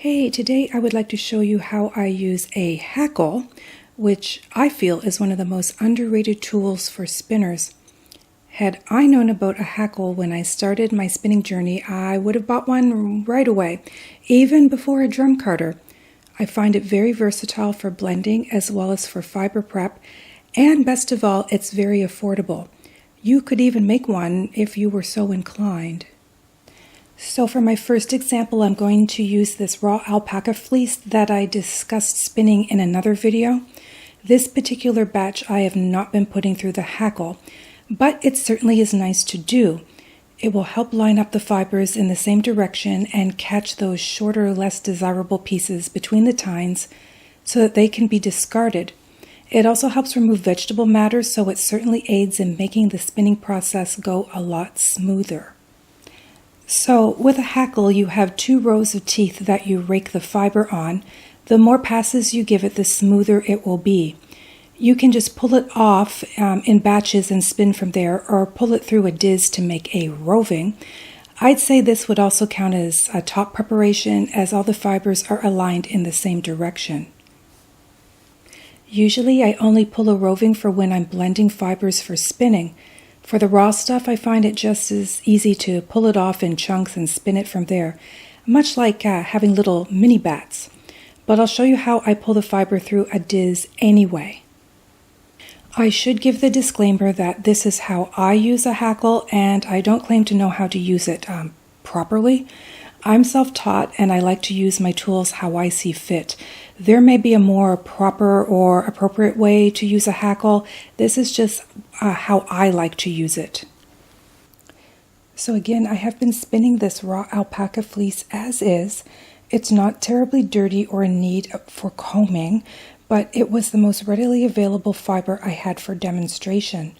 Hey, today I would like to show you how I use a hackle, which I feel is one of the most underrated tools for spinners. Had I known about a hackle when I started my spinning journey, I would have bought one right away, even before a drum carder. I find it very versatile for blending as well as for fiber prep, and best of all, it's very affordable. You could even make one if you were so inclined. So for my first example, I'm going to use this raw alpaca fleece that I discussed spinning in another video. This particular batch I have not been putting through the hackle, but it certainly is nice to do. It will help line up the fibers in the same direction and catch those shorter, less desirable pieces between the tines so that they can be discarded. It also helps remove vegetable matter, so it certainly aids in making the spinning process go a lot smoother. So with a hackle, you have 2 rows of teeth that you rake the fiber on. The more passes you give it, the smoother it will be. You can just pull it off in batches and spin from there, or pull it through a diz to make a roving. I'd say this would also count as a top preparation, as all the fibers are aligned in the same direction. Usually I only pull a roving for when I'm blending fibers for spinning. For the raw stuff, I find it just as easy to pull it off in chunks and spin it from there, much like having little mini bats. But I'll show you how I pull the fiber through a diz anyway. I should give the disclaimer that this is how I use a hackle, and I don't claim to know how to use it properly. I'm self-taught, and I like to use my tools how I see fit. There may be a more proper or appropriate way to use a hackle. This is just how I like to use it. So again, I have been spinning this raw alpaca fleece as is. It's not terribly dirty or in need for combing, but it was the most readily available fiber I had for demonstration.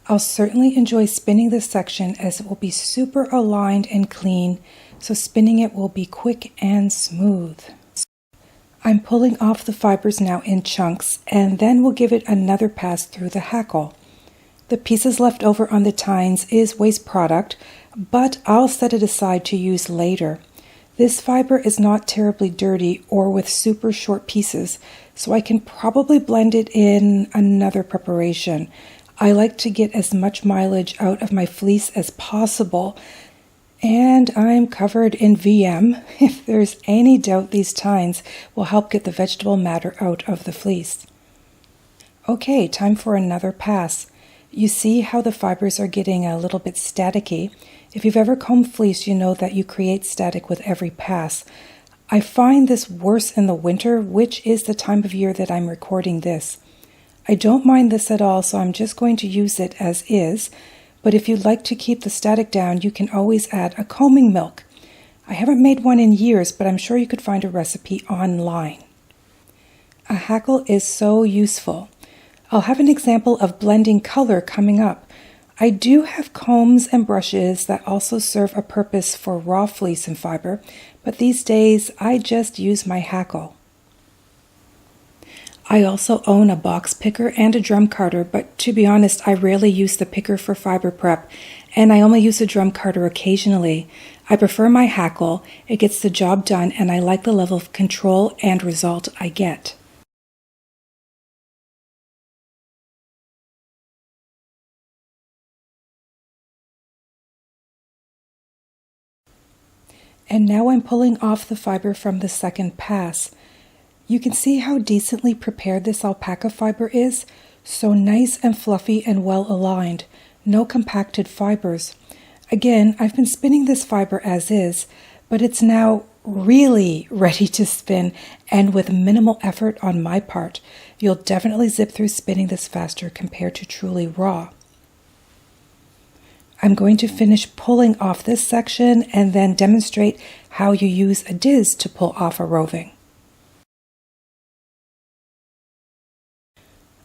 I'll certainly enjoy spinning this section as it will be super aligned and clean, so spinning it will be quick and smooth. I'm pulling off the fibers now in chunks, and then we'll give it another pass through the hackle. The pieces left over on the tines is waste product, but I'll set it aside to use later. This fiber is not terribly dirty or with super short pieces, so I can probably blend it in another preparation. I like to get as much mileage out of my fleece as possible, and I'm covered in VM. If there's any doubt, these tines will help get the vegetable matter out of the fleece. Okay, time for another pass. You see how the fibers are getting a little bit staticky. If you've ever combed fleece, you know that you create static with every pass. I find this worse in the winter, which is the time of year that I'm recording this. I don't mind this at all, so I'm just going to use it as is. But if you'd like to keep the static down, you can always add a combing milk. I haven't made one in years, but I'm sure you could find a recipe online. A hackle is so useful. I'll have an example of blending color coming up. I do have combs and brushes that also serve a purpose for raw fleece and fiber, but these days I just use my hackle. I also own a box picker and a drum carder, but to be honest, I rarely use the picker for fiber prep, and I only use a drum carder occasionally. I prefer my hackle. It gets the job done, and I like the level of control and result I get. And now I'm pulling off the fiber from the second pass. You can see how decently prepared this alpaca fiber is, so nice and fluffy and well aligned, no compacted fibers. Again, I've been spinning this fiber as is, but it's now really ready to spin, and with minimal effort on my part. You'll definitely zip through spinning this faster compared to truly raw. I'm going to finish pulling off this section and then demonstrate how you use a diz to pull off a roving.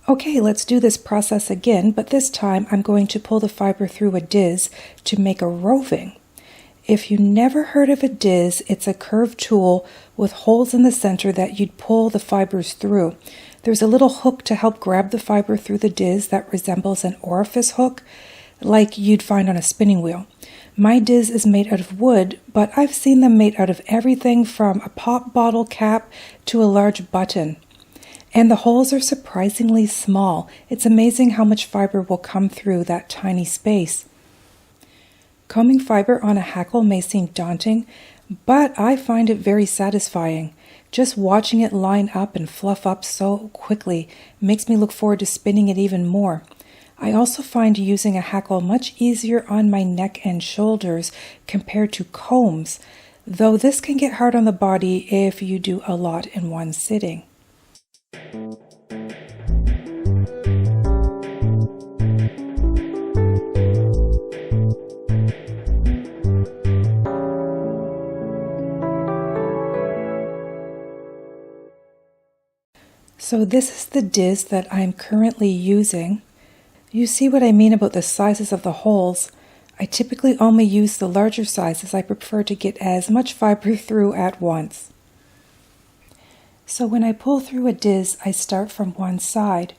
Okay, let's do this process again, but this time I'm going to pull the fiber through a diz to make a roving. If you never heard of a diz, it's a curved tool with holes in the center that you'd pull the fibers through. There's a little hook to help grab the fiber through the diz that resembles an orifice hook, like you'd find on a spinning wheel. My Diz is made out of wood, but I've seen them made out of everything from a pop bottle cap to a large button. And the holes are surprisingly small. It's amazing how much fiber will come through that tiny space. Combing fiber on a hackle may seem daunting, but I find it very satisfying. Just watching it line up and fluff up so quickly makes me look forward to spinning it even more. I also find using a hackle much easier on my neck and shoulders compared to combs, though this can get hard on the body if you do a lot in one sitting. So this is the Diz that I'm currently using. You see what I mean about the sizes of the holes. I typically only use the larger sizes. I prefer to get as much fiber through at once. So when I pull through a Diz, I start from one side.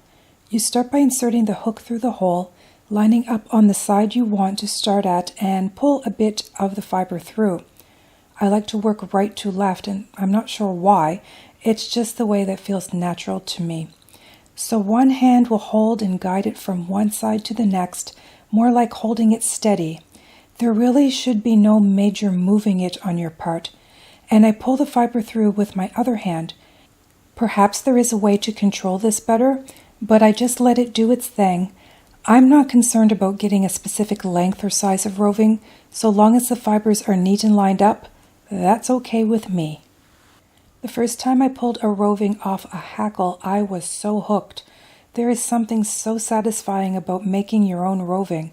You start by inserting the hook through the hole, lining up on the side you want to start at, and pull a bit of the fiber through. I like to work right to left, and I'm not sure why. It's just the way that feels natural to me. So one hand will hold and guide it from one side to the next, more like holding it steady. There really should be no major moving it on your part. And I pull the fiber through with my other hand. Perhaps there is a way to control this better, but I just let it do its thing. I'm not concerned about getting a specific length or size of roving. So long as the fibers are neat and lined up, that's okay with me. The first time I pulled a roving off a hackle, I was so hooked. There is something so satisfying about making your own roving.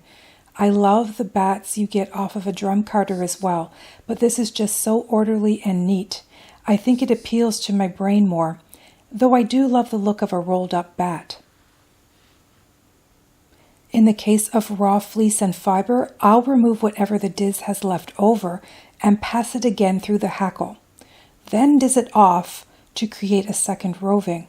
I love the bats you get off of a drum carder as well, but this is just so orderly and neat. I think it appeals to my brain more, though I do love the look of a rolled up bat. In the case of raw fleece and fiber, I'll remove whatever the Diz has left over and pass it again through the hackle. Then Diz it off to create a second roving.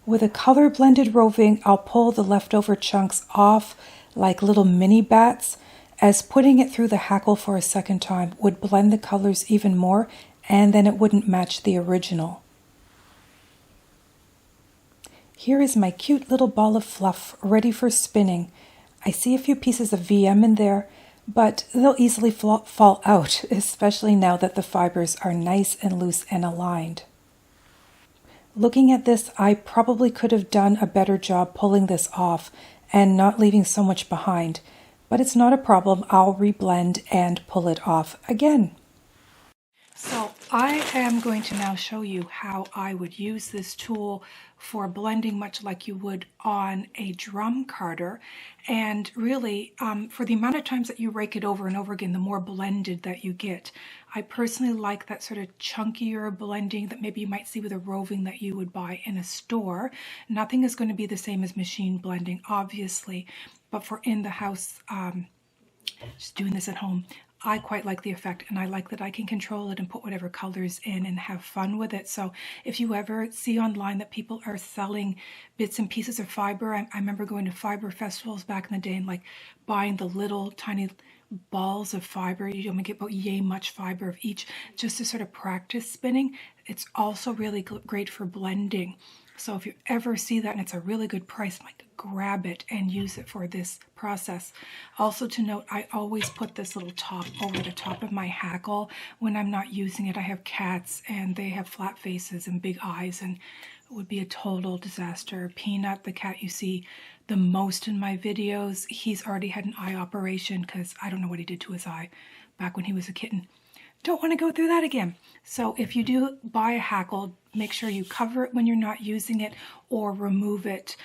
With a color-blended roving, I'll pull the leftover chunks off like little mini bats, as putting it through the hackle for a second time would blend the colors even more, and then it wouldn't match the original. Here is my cute little ball of fluff ready for spinning. I see a few pieces of VM in there, but they'll easily fall out, especially now that the fibers are nice and loose and aligned. Looking at this, I probably could have done a better job pulling this off and not leaving so much behind, but it's not a problem. I'll reblend and pull it off again. So I am going to now show you how I would use this tool for blending, much like you would on a drum carder. And really, for the amount of times that you rake it over and over again, the more blended that you get. I personally like that sort of chunkier blending that maybe you might see with a roving that you would buy in a store. Nothing is going to be the same as machine blending, obviously, but for in the house, just doing this at home, I quite like the effect, and I like that I can control it and put whatever colors in and have fun with it. So if you ever see online that people are selling bits and pieces of fiber, I remember going to fiber festivals back in the day and like buying the little tiny balls of fiber. You only get about yay much fiber of each just to sort of practice spinning. It's also really great for blending. So if you ever see that and it's a really good price, like grab it and use it for this process. Also to note, I always put this little top over the top of my hackle when I'm not using it. I have cats and they have flat faces and big eyes, and it would be a total disaster. Peanut, the cat you see the most in my videos, he's already had an eye operation because I don't know what he did to his eye back when he was a kitten. Don't want to go through that again. So if you do buy a hackle, make sure you cover it when you're not using it or remove it,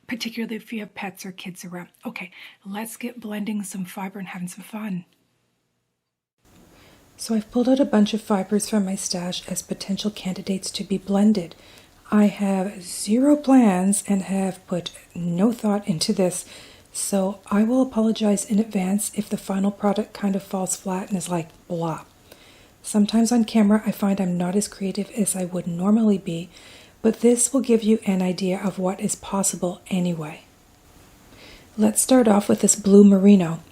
particularly if you have pets or kids around. Okay, let's get blending some fiber and having some fun. So I've pulled out a bunch of fibers from my stash as potential candidates to be blended. I have zero plans and have put no thought into this, so I will apologize in advance if the final product kind of falls flat and is like blah. Sometimes on camera I find I'm not as creative as I would normally be, but this will give you an idea of what is possible anyway. Let's start off with this blue merino.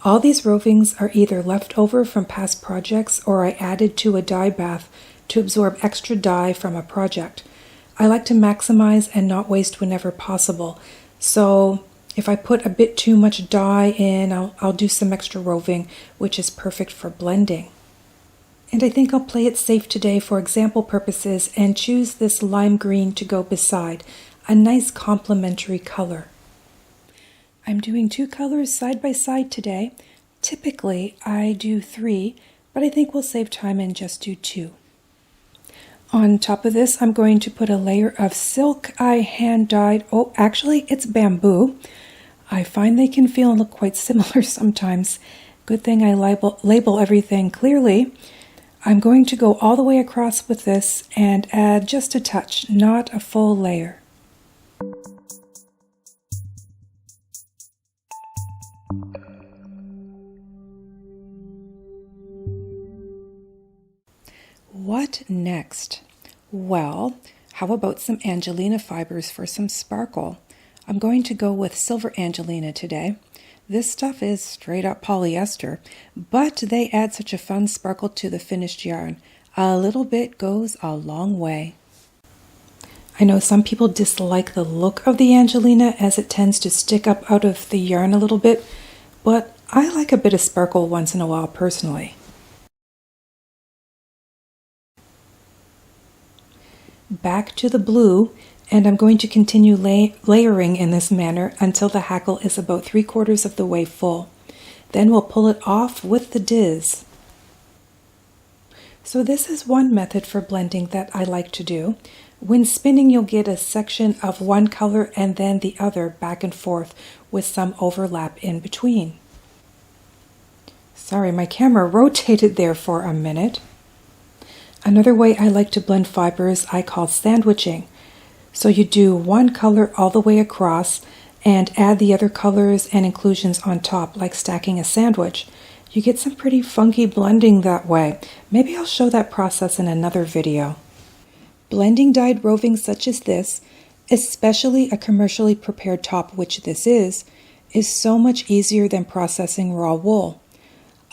All these rovings are either left over from past projects or I added to a dye bath to absorb extra dye from a project. I like to maximize and not waste whenever possible. So if I put a bit too much dye in, I'll do some extra roving, which is perfect for blending. And I think I'll play it safe today for example purposes and choose this lime green to go beside, a nice complementary color. I'm doing 2 colors side by side today. Typically I do 3, but I think we'll save time and just do 2. On top of this, I'm going to put a layer of silk I hand dyed. Oh, actually, it's bamboo. I find they can feel and look quite similar sometimes. Good thing I label everything clearly. I'm going to go all the way across with this and add just a touch, not a full layer. What next? Well, how about some Angelina fibers for some sparkle? I'm going to go with silver Angelina today. This stuff is straight up polyester, but they add such a fun sparkle to the finished yarn. A little bit goes a long way. I know some people dislike the look of the Angelina as it tends to stick up out of the yarn a little bit, but I like a bit of sparkle once in a while personally. Back to the blue, and I'm going to continue layering in this manner until the hackle is about 3/4 of the way full. Then we'll pull it off with the Diz. So this is one method for blending that I like to do. When spinning, you'll get a section of one color and then the other back and forth with some overlap in between. Sorry, my camera rotated there for a minute. Another way I like to blend fibers I call sandwiching. So you do one color all the way across and add the other colors and inclusions on top, like stacking a sandwich. You get some pretty funky blending that way. Maybe I'll show that process in another video. Blending dyed roving such as this, especially a commercially prepared top, which this is so much easier than processing raw wool.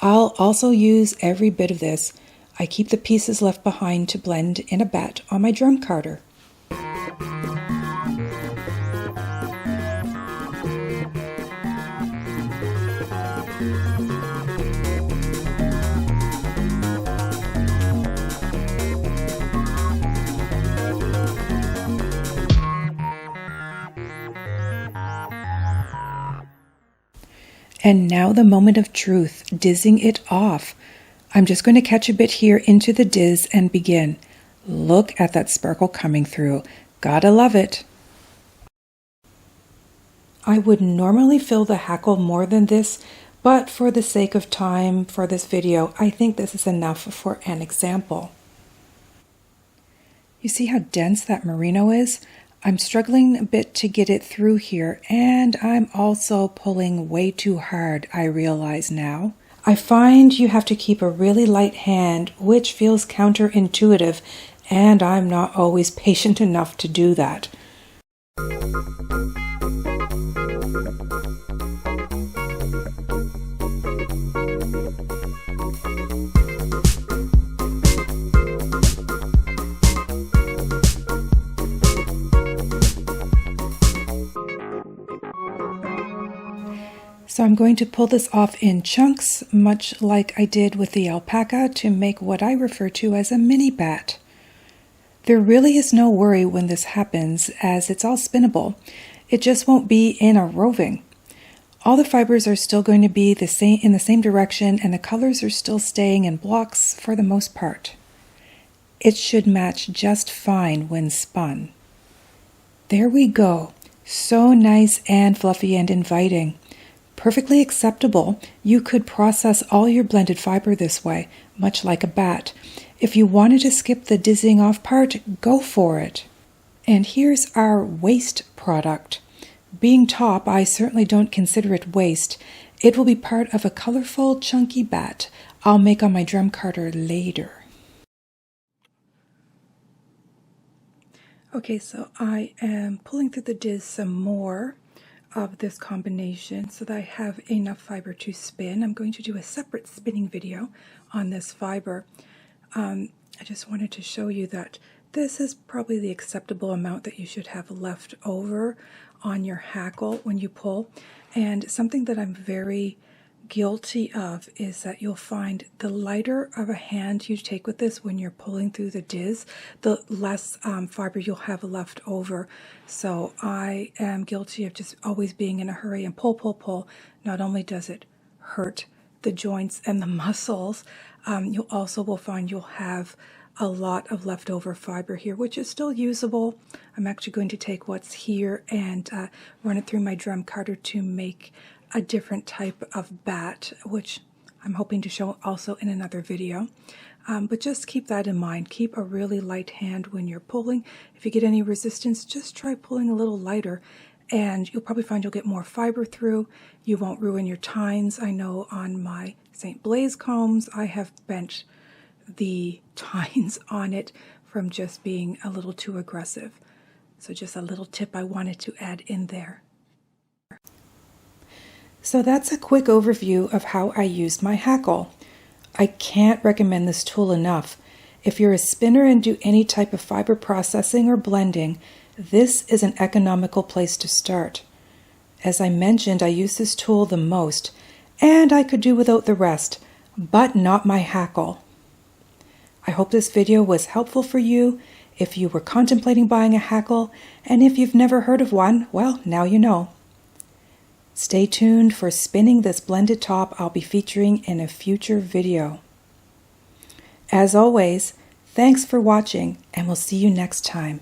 I'll also use every bit of this. I keep the pieces left behind to blend in a bat on my drum carder. And now the moment of truth, dizzing it off. I'm just going to catch a bit here into the Diz and begin. Look at that sparkle coming through. Gotta love it. I would normally fill the hackle more than this, but for the sake of time for this video, I think this is enough for an example. You see how dense that merino is? I'm struggling a bit to get it through here, and I'm also pulling way too hard, I realize now. I find you have to keep a really light hand, which feels counterintuitive, and I'm not always patient enough to do that. So I'm going to pull this off in chunks, much like I did with the alpaca, to make what I refer to as a mini bat. There really is no worry when this happens, as it's all spinnable. It just won't be in a roving. All the fibers are still going to be in the same direction, and the colors are still staying in blocks for the most part. It should match just fine when spun. There we go. So nice and fluffy and inviting. Perfectly acceptable. You could process all your blended fiber this way, much like a bat. If you wanted to skip the dizzing off part, go for it. And here's our waste product. Being top, I certainly don't consider it waste. It will be part of a colorful, chunky bat I'll make on my drum carder later. Okay, so I am pulling through the Diz some more. of this combination so that I have enough fiber to spin. I'm going to do a separate spinning video on this fiber. I just wanted to show you that this is probably the acceptable amount that you should have left over on your hackle when you pull. And something that I'm very guilty of is that you'll find the lighter of a hand you take with this when you're pulling through the Diz, the less fiber you'll have left over. So I am guilty of just always being in a hurry and pull, pull, pull. Not only does it hurt the joints and the muscles, you also will find you'll have a lot of leftover fiber here, which is still usable. I'm actually going to take what's here and run it through my drum carder to make a different type of bat, which I'm hoping to show also in another video. But just keep that in mind. Keep a really light hand when you're pulling. If you get any resistance, just try pulling a little lighter, and you'll probably find you'll get more fiber through. You won't ruin your tines. I know on my St. Blaise combs, I have bent the tines on it from just being a little too aggressive. So just a little tip I wanted to add in there. So that's a quick overview of how I use my hackle. I can't recommend this tool enough. If you're a spinner and do any type of fiber processing or blending, this is an economical place to start. As I mentioned, I use this tool the most, and I could do without the rest, but not my hackle. I hope this video was helpful for you if you were contemplating buying a hackle, and if you've never heard of one, well, now you know. Stay tuned for spinning this blended top I'll be featuring in a future video. As always, thanks for watching, and we'll see you next time.